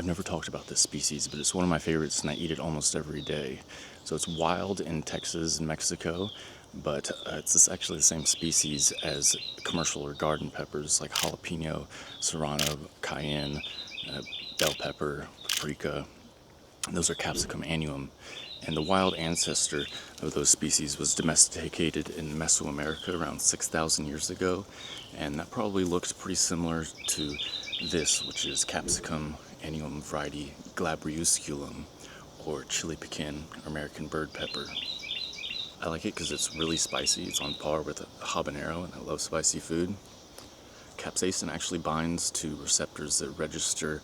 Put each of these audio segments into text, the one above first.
I've never talked about this species, but it's one of my favorites and I eat it almost every day. So it's wild in Texas and Mexico, but it's actually the same species as commercial or garden peppers like jalapeno, serrano, cayenne, bell pepper, paprika. Those are Capsicum annuum. And the wild ancestor of those species was domesticated in Mesoamerica around 6,000 years ago. And that probably looked pretty similar to this, which is Capsicum annuum variety glabriusculum, or chili pequín, or American bird pepper. I like it because it's really spicy. It's on par with habanero, and I love spicy food. Capsaicin actually binds to receptors that register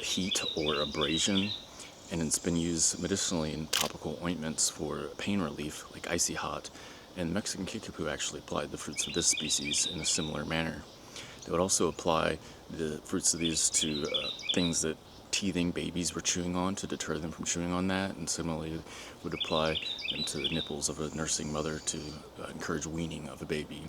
heat or abrasion, and it's been used medicinally in topical ointments for pain relief, like icy hot. And Mexican Kickapoo actually applied the fruits of this species in a similar manner. They would also apply the fruits of these to things that teething babies were chewing on to deter them from chewing on that, and similarly would apply them to the nipples of a nursing mother to encourage weaning of a baby.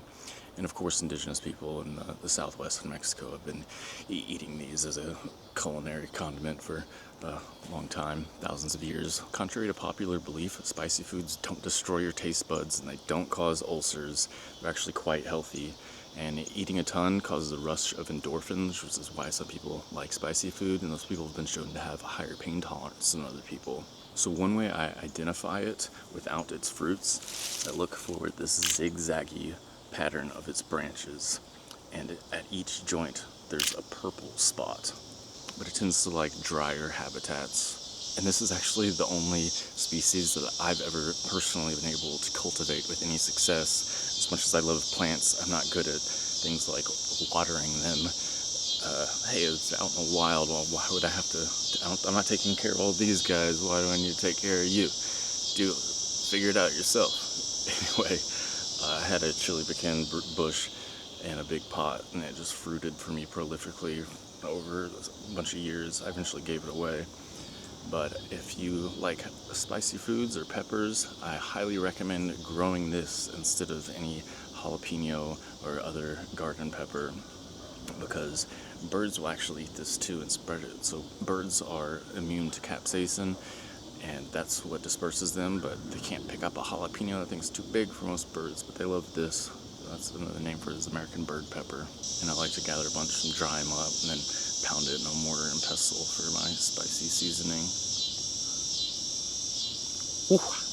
And of course, indigenous people in the southwest of Mexico have been eating these as a culinary condiment for a long time, thousands of years. Contrary to popular belief, spicy foods don't destroy your taste buds and they don't cause ulcers. They're actually quite healthy. And eating a ton causes a rush of endorphins, which is why some people like spicy food, and those people have been shown to have a higher pain tolerance than other people. So one way I identify it without its fruits, I look for this zigzaggy pattern of its branches, and at each joint there's a purple spot, but it tends to like drier habitats. And this is actually the only species that I've ever personally been able to cultivate with any success. As much as I love plants, I'm not good at things like watering them. Hey, it's out in the wild. Well, why would I have to? I'm not taking care of all these guys. Why do I need to take care of you? Figure it out yourself. Anyway, I had a chili pequín bush and a big pot, and it just fruited for me prolifically over a bunch of years. I eventually gave it away. But if you like spicy foods or peppers, I highly recommend growing this instead of any jalapeno or other garden pepper, because birds will actually eat this too and spread it. So birds are immune to capsaicin, and that's what disperses them, but they can't pick up a jalapeno. That thing's too big for most birds, but they love this. That's another name for it, is American bird pepper. And I like to gather a bunch and dry them up and then pound it in a mortar and pestle for my spicy seasoning. Ooh.